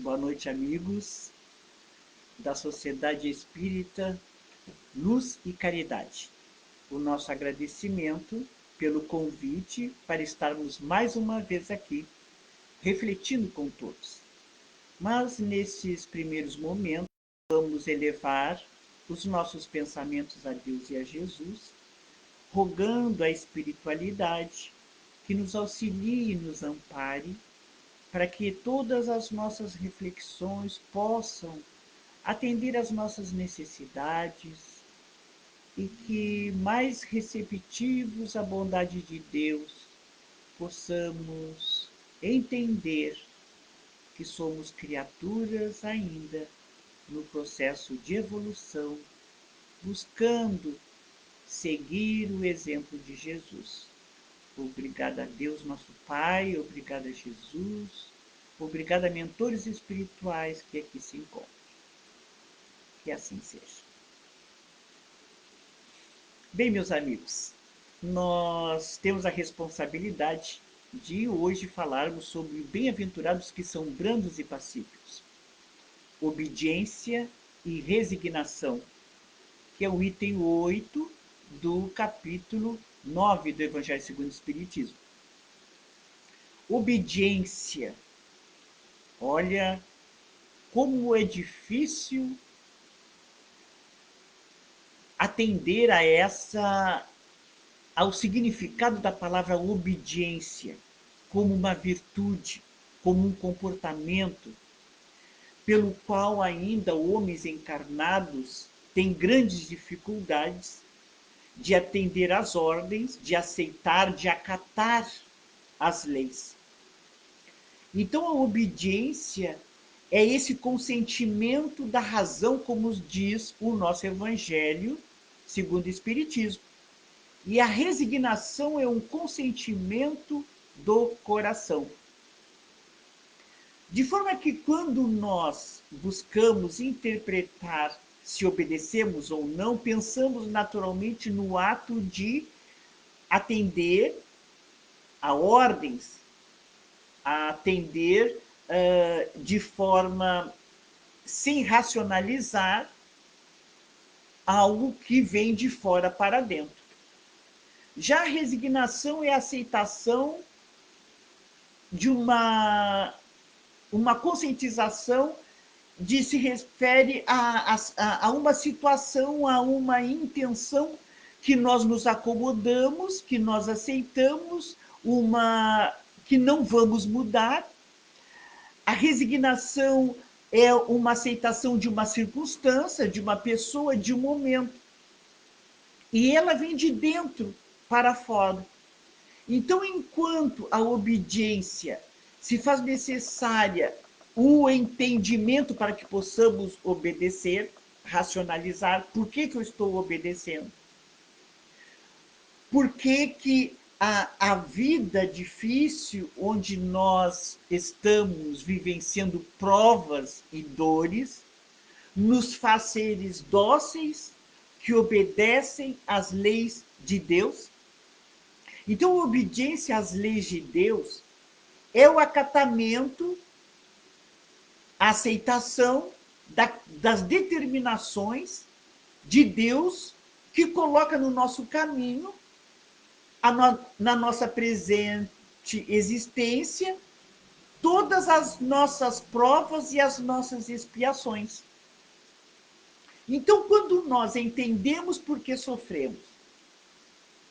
Boa noite, amigos da Sociedade Espírita Luz e Caridade. O nosso agradecimento pelo convite para estarmos mais uma vez aqui, refletindo com todos. Mas nesses primeiros momentos, vamos elevar os nossos pensamentos a Deus e a Jesus, rogando a espiritualidade que nos auxilie e nos ampare, para que todas as nossas reflexões possam atender às nossas necessidades e que, mais receptivos à bondade de Deus, possamos entender que somos criaturas ainda no processo de evolução, buscando seguir o exemplo de Jesus. Obrigada a Deus, nosso Pai, obrigada a Jesus, obrigada a mentores espirituais que aqui se encontram. Que assim seja. Bem, meus amigos, nós temos a responsabilidade de hoje falarmos sobre bem-aventurados que são brandos e pacíficos, obediência e resignação, que é o item 8 do capítulo 9 do Evangelho segundo o Espiritismo. Obediência. Olha como é difícil atender ao significado da palavra obediência como uma virtude, como um comportamento pelo qual ainda homens encarnados têm grandes dificuldades de atender às ordens, de aceitar, de acatar as leis. Então a obediência é esse consentimento da razão, como diz o nosso Evangelho segundo o Espiritismo. E a resignação é um consentimento do coração. De forma que quando nós buscamos interpretar se obedecemos ou não, pensamos naturalmente no ato de atender a ordens, a atender de forma sem racionalizar algo que vem de fora para dentro. Já a resignação é a aceitação de uma conscientização de se refere a uma situação, a uma intenção que nós nos acomodamos, que nós aceitamos, que não vamos mudar. A resignação é uma aceitação de uma circunstância, de uma pessoa, de um momento. E ela vem de dentro para fora. Então, enquanto a obediência se faz necessária o entendimento para que possamos obedecer, racionalizar, por que eu estou obedecendo? Por que a vida difícil, onde nós estamos vivenciando provas e dores, nos faz seres dóceis que obedecem às leis de Deus? Então, a obediência às leis de Deus é o acatamento, a aceitação das determinações de Deus que coloca no nosso caminho, na nossa presente existência, todas as nossas provas e as nossas expiações. Então, quando nós entendemos por que sofremos,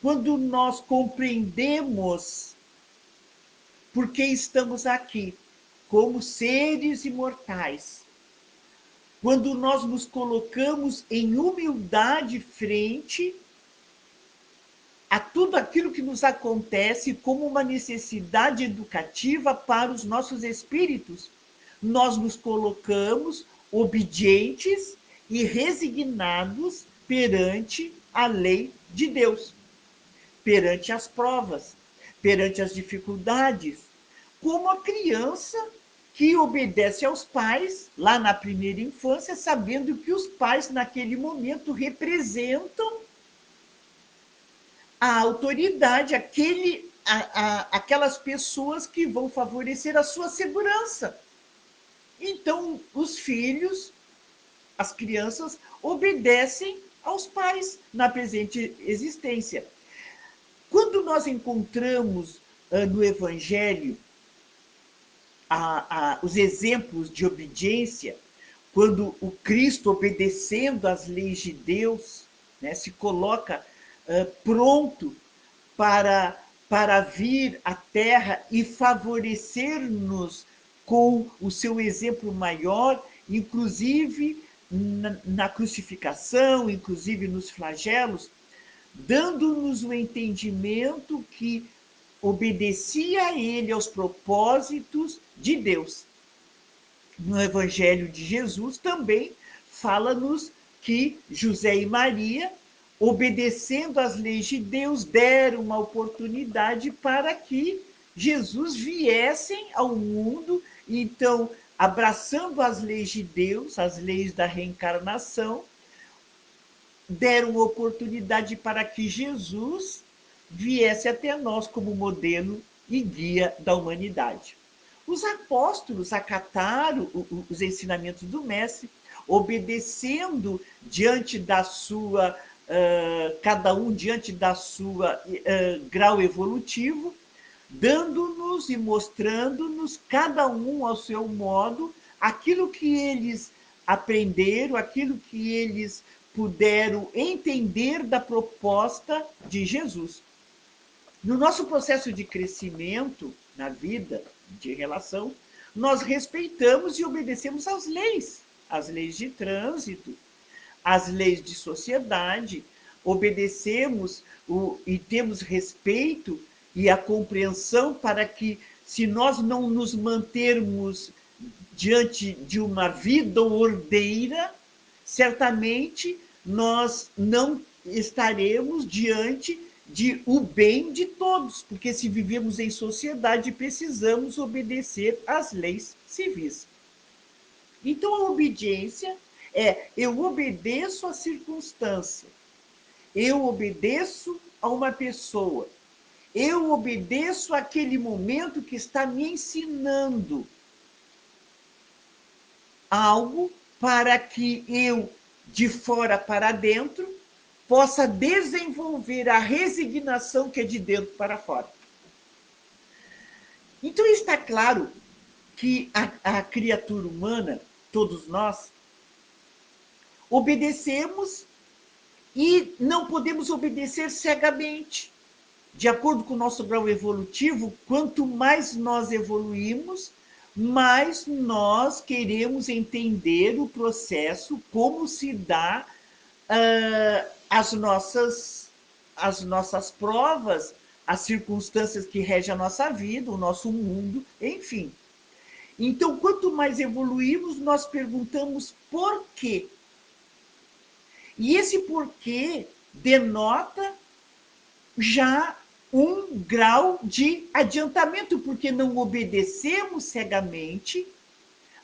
quando nós compreendemos por que estamos aqui, como seres imortais, quando nós nos colocamos em humildade frente a tudo aquilo que nos acontece como uma necessidade educativa para os nossos espíritos, nós nos colocamos obedientes e resignados perante a lei de Deus, perante as provas, perante as dificuldades, como a criança que obedece aos pais lá na primeira infância, sabendo que os pais naquele momento representam a autoridade, aquelas pessoas que vão favorecer a sua segurança. Então, os filhos, as crianças, obedecem aos pais na presente existência. Quando nós encontramos no Evangelho os exemplos de obediência, quando o Cristo, obedecendo às leis de Deus, né, se coloca pronto para vir à Terra e favorecer-nos com o seu exemplo maior, inclusive na crucificação, inclusive nos flagelos, dando-nos o entendimento que obedecia a ele aos propósitos de Deus. No Evangelho de Jesus também fala-nos que José e Maria, obedecendo às leis de Deus, deram uma oportunidade para que Jesus viessem ao mundo. Então, abraçando as leis de Deus, as leis da reencarnação, deram oportunidade para que Jesus viesse até nós como modelo e guia da humanidade. Os apóstolos acataram os ensinamentos do Mestre, obedecendo diante da sua, cada um diante da sua grau evolutivo, dando-nos e mostrando-nos, cada um ao seu modo, aquilo que eles aprenderam, aquilo que eles puderam entender da proposta de Jesus. No nosso processo de crescimento na vida, de relação, nós respeitamos e obedecemos às leis de trânsito, às leis de sociedade, obedecemos e temos respeito e a compreensão para que, se nós não nos mantermos diante de uma vida ordeira, certamente nós não estaremos diante de o bem de todos, porque se vivemos em sociedade, precisamos obedecer às leis civis. Então, a obediência eu obedeço à circunstância, eu obedeço a uma pessoa, eu obedeço àquele momento que está me ensinando algo para que eu, de fora para dentro, possa desenvolver a resignação que é de dentro para fora. Então está claro que a criatura humana, todos nós, obedecemos e não podemos obedecer cegamente. De acordo com o nosso grau evolutivo, quanto mais nós evoluímos, mais nós queremos entender o processo, como se dá as nossas provas, as circunstâncias que regem a nossa vida, o nosso mundo, enfim. Então, quanto mais evoluímos, nós perguntamos por quê. E esse porquê denota já um grau de adiantamento, porque não obedecemos cegamente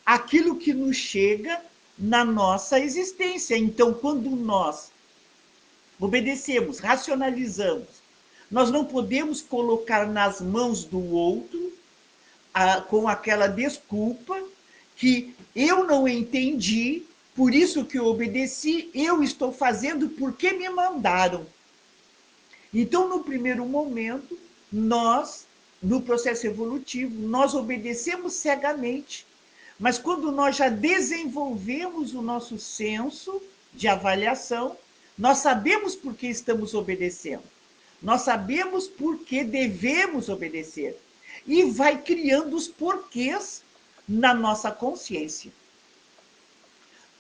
aquilo que nos chega na nossa existência. Então, quando nós obedecemos, racionalizamos, nós não podemos colocar nas mãos do outro com aquela desculpa que eu não entendi, por isso que eu obedeci, eu estou fazendo porque me mandaram. Então, no primeiro momento, nós, no processo evolutivo, nós obedecemos cegamente. Mas quando nós já desenvolvemos o nosso senso de avaliação, nós sabemos por que estamos obedecendo. Nós sabemos por que devemos obedecer. E vai criando os porquês na nossa consciência.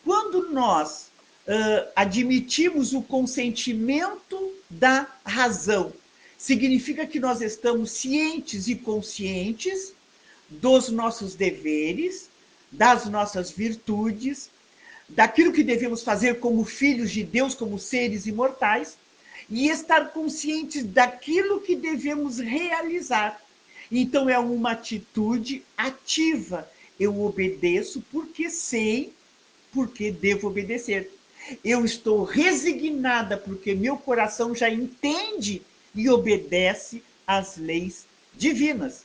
Quando nós admitimos o consentimento da razão, significa que nós estamos cientes e conscientes dos nossos deveres, das nossas virtudes, daquilo que devemos fazer como filhos de Deus, como seres imortais, e estar conscientes daquilo que devemos realizar. Então, é uma atitude ativa. Eu obedeço porque sei, porque devo obedecer. Eu estou resignada porque meu coração já entende e obedece às leis divinas.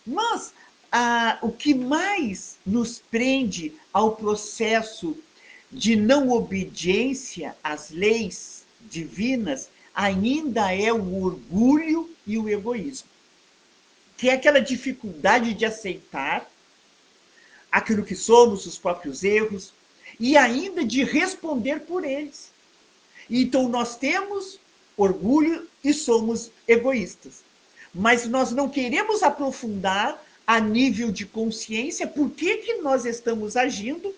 Mas o que mais nos prende ao processo de não obediência às leis divinas ainda é o orgulho e o egoísmo, que é aquela dificuldade de aceitar aquilo que somos, os próprios erros, e ainda de responder por eles. Então, nós temos orgulho e somos egoístas. Mas nós não queremos aprofundar a nível de consciência por que nós estamos agindo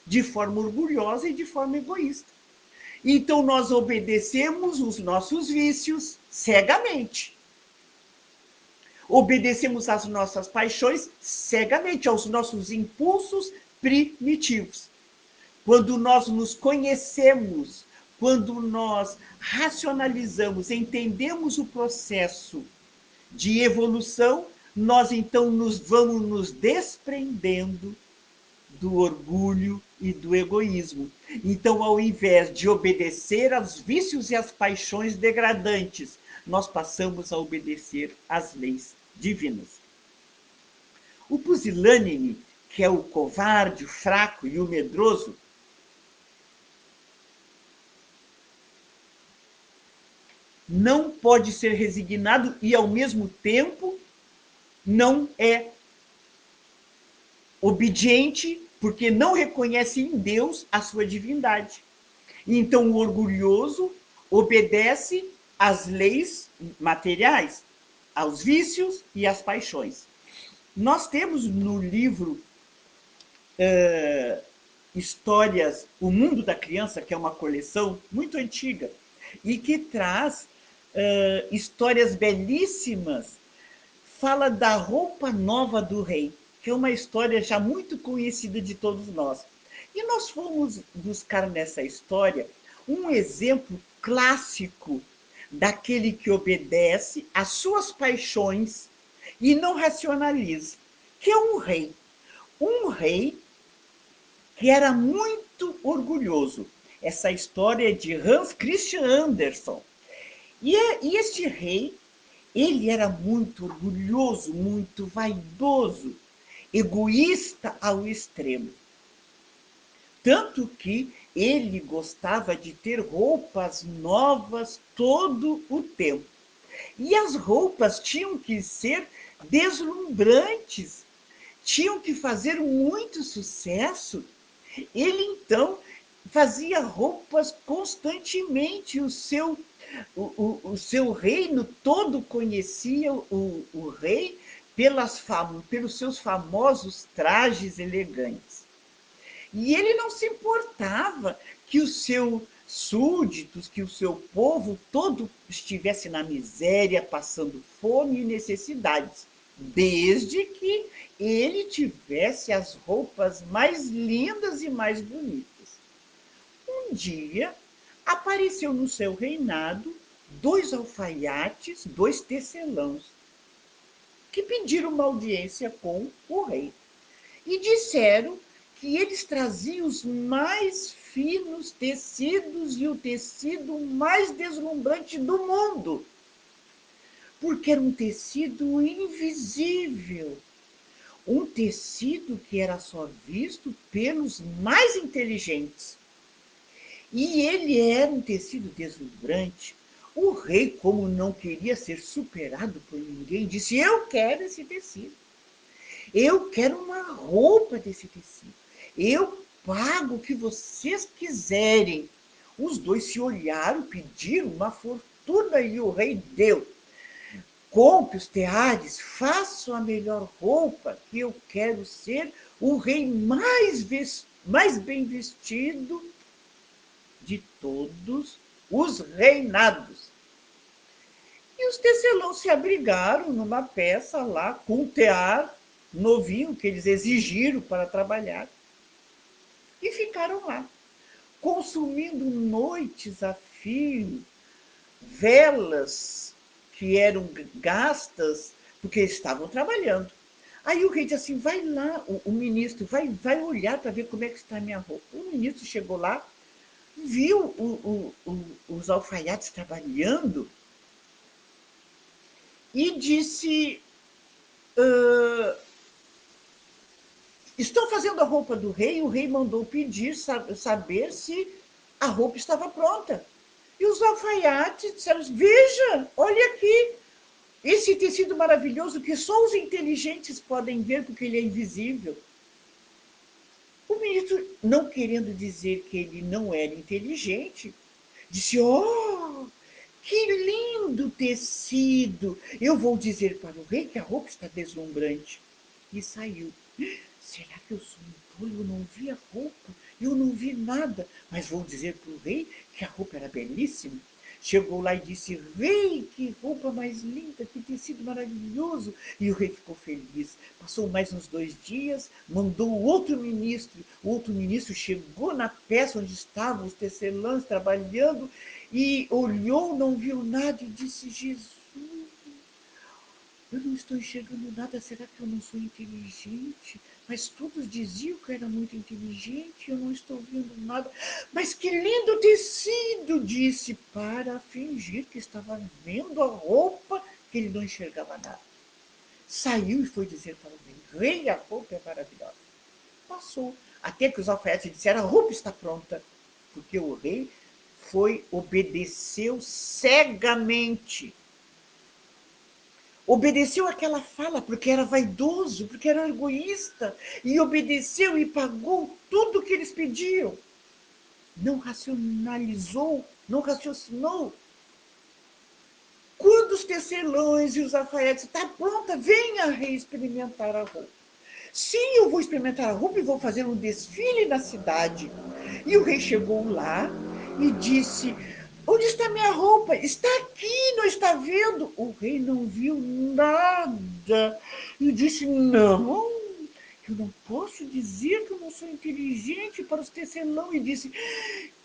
de forma orgulhosa e de forma egoísta. Então, nós obedecemos os nossos vícios cegamente. Obedecemos às nossas paixões cegamente, aos nossos impulsos primitivos. Quando nós nos conhecemos, quando nós racionalizamos, entendemos o processo de evolução, nós então vamos nos desprendendo do orgulho e do egoísmo. Então, ao invés de obedecer aos vícios e às paixões degradantes, nós passamos a obedecer às leis divinas. O pusilânime, que é o covarde, o fraco e o medroso, não pode ser resignado e, ao mesmo tempo, não é obediente, porque não reconhece em Deus a sua divindade. Então, o orgulhoso obedece às leis materiais, aos vícios e às paixões. Nós temos no livro Histórias, O Mundo da Criança, que é uma coleção muito antiga, e que traz histórias belíssimas. Fala da roupa nova do rei, que é uma história já muito conhecida de todos nós. E nós fomos buscar nessa história um exemplo clássico daquele que obedece às suas paixões e não racionaliza, que é um rei. Um rei que era muito orgulhoso. Essa história é de Hans Christian Andersen. E este rei, ele era muito orgulhoso, muito vaidoso, egoísta ao extremo. Tanto que ele gostava de ter roupas novas todo o tempo. E as roupas tinham que ser deslumbrantes, tinham que fazer muito sucesso. Ele, então, fazia roupas constantemente. O seu reino todo conhecia o rei pelos seus famosos trajes elegantes. E ele não se importava que os seus súditos, que o seu povo todo estivesse na miséria, passando fome e necessidades, desde que ele tivesse as roupas mais lindas e mais bonitas. Um dia, apareceu no seu reinado 2 alfaiates, 2 tecelãos, que pediram uma audiência com o rei. E disseram que eles traziam os mais finos tecidos e o tecido mais deslumbrante do mundo, porque era um tecido invisível, um tecido que era só visto pelos mais inteligentes. E ele era um tecido deslumbrante. O rei, como não queria ser superado por ninguém, disse: eu quero esse tecido. Eu quero uma roupa desse tecido. Eu pago o que vocês quiserem. Os 2 se olharam, pediram uma fortuna e o rei deu. Compre os teares, faça a melhor roupa, que eu quero ser o rei mais bem vestido de todos os reinados. E os tecelãos se abrigaram numa peça lá, com um tear novinho que eles exigiram para trabalhar. E ficaram lá, consumindo noites a fio, velas que eram gastas, porque estavam trabalhando. Aí o rei disse assim: vai lá, o ministro, vai olhar para ver como é que está a minha roupa. O ministro chegou lá, viu os alfaiates trabalhando e disse: estão fazendo a roupa do rei, o rei mandou pedir, saber se a roupa estava pronta. E os alfaiates disseram, veja, olha aqui, esse tecido maravilhoso que só os inteligentes podem ver porque ele é invisível. O ministro, não querendo dizer que ele não era inteligente, disse, oh, que lindo tecido! Eu vou dizer para o rei que a roupa está deslumbrante. E saiu. Será que eu sou um tolo? Eu não vi a roupa, eu não vi nada. Mas vou dizer para o rei que a roupa era belíssima. Chegou lá e disse, rei, que roupa mais linda, que tecido maravilhoso. E o rei ficou feliz. Passou mais uns 2 dias, mandou outro ministro. O outro ministro chegou na peça onde estavam os tecelãs trabalhando e olhou, não viu nada e disse, Jesus, eu não estou enxergando nada, será que eu não sou inteligente? Mas todos diziam que eu era muito inteligente, eu não estou vendo nada. Mas que lindo tecido, disse, para fingir que estava vendo a roupa, que ele não enxergava nada. Saiu e foi dizer para o rei, rei, a roupa é maravilhosa. Passou, até que os alfaiates disseram, a roupa está pronta, porque o rei obedeceu cegamente. Obedeceu aquela fala porque era vaidoso, porque era egoísta, e obedeceu e pagou tudo o que eles pediam. Não racionalizou, não raciocinou. Quando os tecelões e os alfaiates, está pronta, venha, rei, experimentar a roupa. Sim, eu vou experimentar a roupa e vou fazer um desfile na cidade. E o rei chegou lá e disse, onde está minha roupa? Está aqui, não está vendo? O rei não viu nada. E disse, não, eu não posso dizer que eu não sou inteligente para os tecelão. E disse,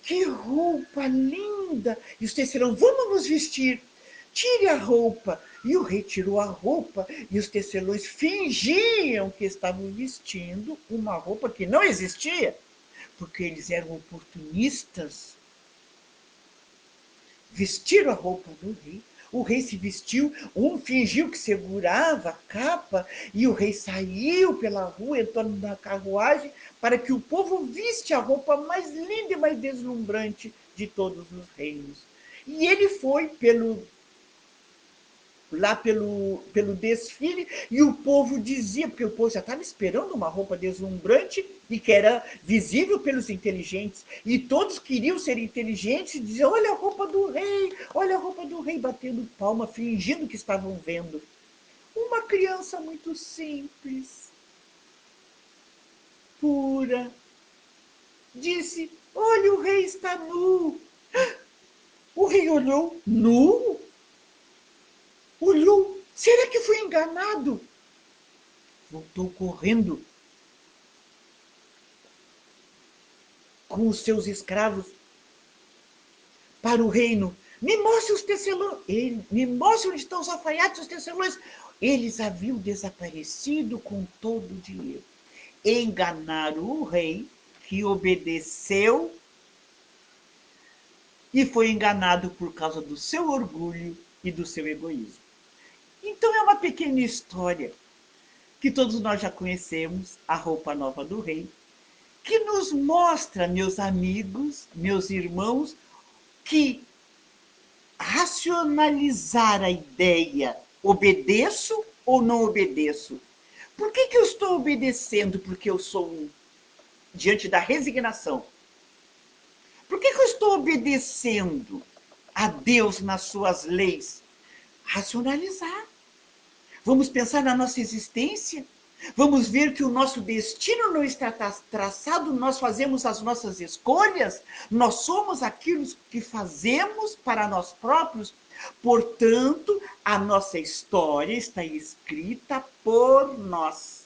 que roupa linda. E os tecelão, vamos nos vestir. Tire a roupa. E o rei tirou a roupa e os tecelões fingiam que estavam vestindo uma roupa que não existia, porque eles eram oportunistas. Vestiram a roupa do rei. O rei se vestiu, um fingiu que segurava a capa e o rei saiu pela rua, entrou na carruagem para que o povo visse a roupa mais linda e mais deslumbrante de todos os reinos. E ele foi lá pelo desfile, e o povo dizia, porque o povo já estava esperando uma roupa deslumbrante e que era visível pelos inteligentes, e todos queriam ser inteligentes e diziam, olha a roupa do rei, olha a roupa do rei, batendo palma, fingindo que estavam vendo. Uma criança muito simples, pura, disse, olha, o rei está nu. O rei olhou, nu? Olhou, será que fui enganado? Voltou correndo com os seus escravos para o reino. Me mostre os tecelões. Me mostre onde estão os alfaiates, os tecelões. Eles haviam desaparecido com todo o dinheiro. Enganaram o rei, que obedeceu e foi enganado por causa do seu orgulho e do seu egoísmo. Então é uma pequena história que todos nós já conhecemos, a roupa nova do rei, que nos mostra, meus amigos, meus irmãos, que racionalizar a ideia, obedeço ou não obedeço? Por que eu estou obedecendo? Porque eu sou diante da resignação. Por que eu estou obedecendo a Deus nas suas leis? Racionalizar. Vamos pensar na nossa existência. Vamos ver que o nosso destino não está traçado, nós fazemos as nossas escolhas, nós somos aquilo que fazemos para nós próprios. Portanto, a nossa história está escrita por nós.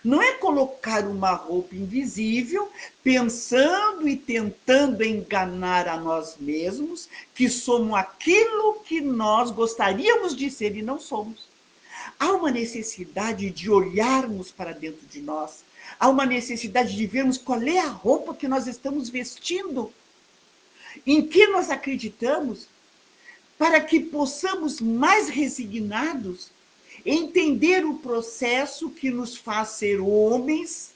Não é colocar uma roupa invisível, pensando e tentando enganar a nós mesmos, que somos aquilo que nós gostaríamos de ser e não somos. Há uma necessidade de olharmos para dentro de nós. Há uma necessidade de vermos qual é a roupa que nós estamos vestindo, em que nós acreditamos, para que possamos, mais resignados, entender o processo que nos faz ser homens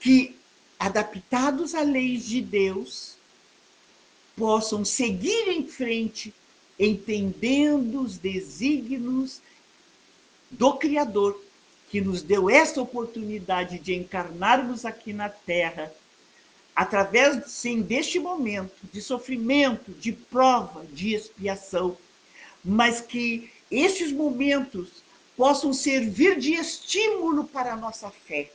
que, adaptados às leis de Deus, possam seguir em frente, entendendo os desígnios do Criador, que nos deu esta oportunidade de encarnarmos aqui na Terra, através, sim, deste momento de sofrimento, de prova, de expiação, mas que estes momentos possam servir de estímulo para a nossa fé,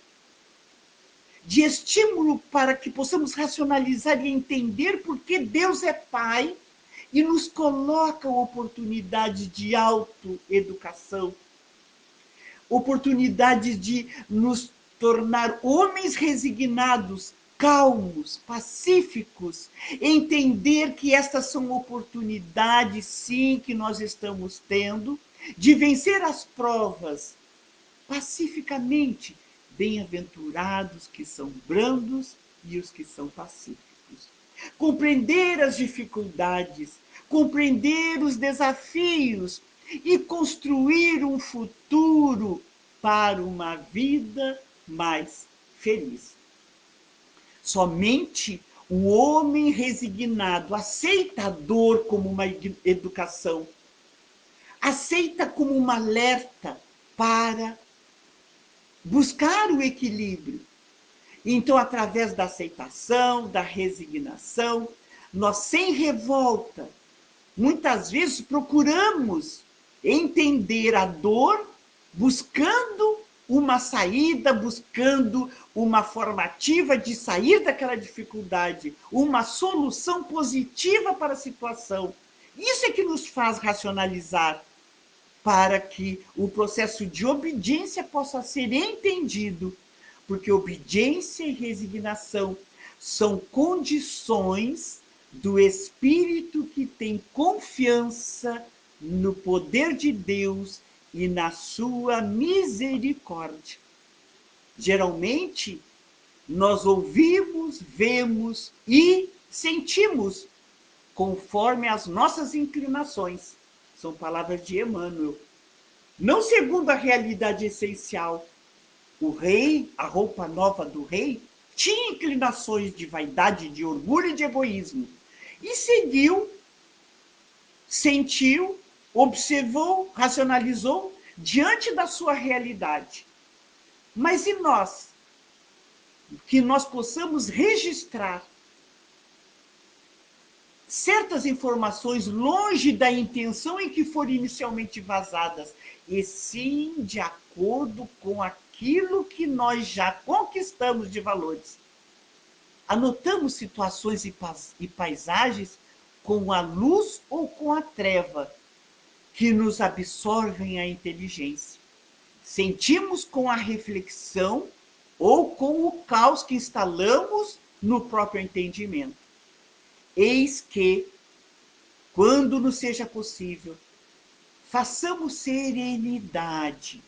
de estímulo para que possamos racionalizar e entender por que Deus é Pai e nos coloca a oportunidade de autoeducação, oportunidade de nos tornar homens resignados, calmos, pacíficos, entender que estas são oportunidades, sim, que nós estamos tendo, de vencer as provas pacificamente. Bem-aventurados que são brandos e os que são pacíficos. Compreender as dificuldades, compreender os desafios e construir um futuro para uma vida mais feliz. Somente o homem resignado aceita a dor como uma educação, aceita como um alerta para buscar o equilíbrio. Então, através da aceitação, da resignação, nós, sem revolta, muitas vezes procuramos entender a dor, buscando uma saída, buscando uma formativa de sair daquela dificuldade, uma solução positiva para a situação. Isso é que nos faz racionalizar, para que o processo de obediência possa ser entendido, porque obediência e resignação são condições do espírito que tem confiança no poder de Deus e na sua misericórdia. Geralmente, nós ouvimos, vemos e sentimos conforme as nossas inclinações. São palavras de Emmanuel. Não segundo a realidade essencial. O rei, a roupa nova do rei, tinha inclinações de vaidade, de orgulho e de egoísmo. E seguiu, sentiu, observou, racionalizou diante da sua realidade. Mas e nós? Que nós possamos registrar certas informações longe da intenção em que foram inicialmente vazadas, e sim de acordo com aquilo que nós já conquistamos de valores. Anotamos situações e paisagens com a luz ou com a treva, que nos absorvem a inteligência. Sentimos com a reflexão ou com o caos que instalamos no próprio entendimento. Eis que, quando nos seja possível, façamos serenidade,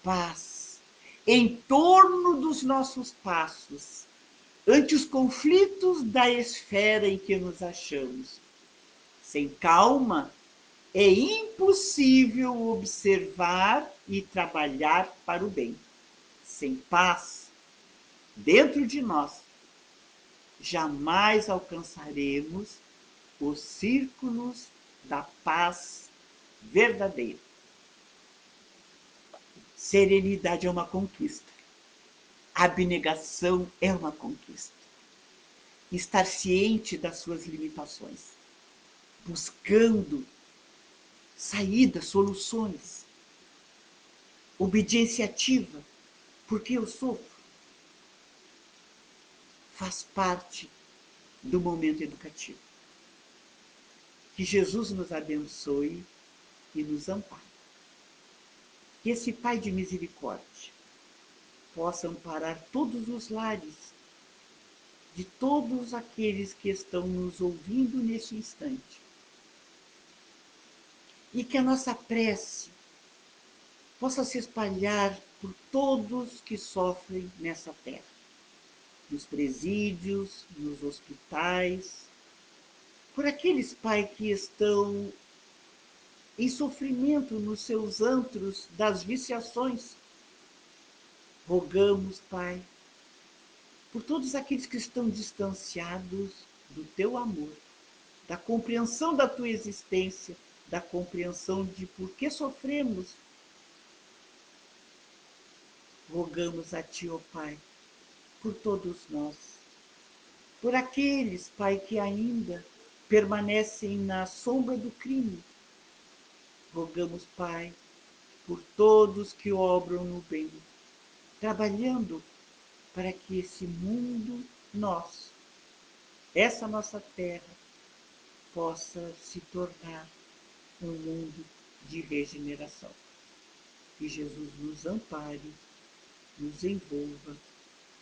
paz, em torno dos nossos passos, ante os conflitos da esfera em que nos achamos. Sem calma, é impossível observar e trabalhar para o bem. Sem paz, dentro de nós, jamais alcançaremos os círculos da paz verdadeira. Serenidade é uma conquista. Abnegação é uma conquista. Estar ciente das suas limitações, buscando saídas, soluções. Obediência ativa, porque eu sofro. Faz parte do momento educativo. Que Jesus nos abençoe e nos ampare. Que esse Pai de misericórdia possa amparar todos os lares de todos aqueles que estão nos ouvindo neste instante. E que a nossa prece possa se espalhar por todos que sofrem nessa terra, nos presídios, nos hospitais, por aqueles, Pai, que estão em sofrimento nos seus antros das viciações. Rogamos, Pai, por todos aqueles que estão distanciados do teu amor, da compreensão da tua existência, da compreensão de por que sofremos. Rogamos a ti, ó Pai, por todos nós, por aqueles, Pai, que ainda permanecem na sombra do crime. Rogamos, Pai, por todos que obram no bem, trabalhando para que esse mundo nosso, essa nossa terra, possa se tornar um mundo de regeneração. Que Jesus nos ampare, nos envolva,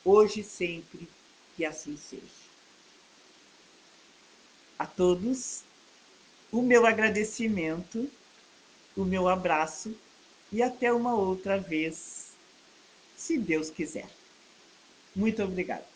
hoje e sempre, que assim seja. A todos, o meu agradecimento, o meu abraço e até uma outra vez, se Deus quiser. Muito obrigada.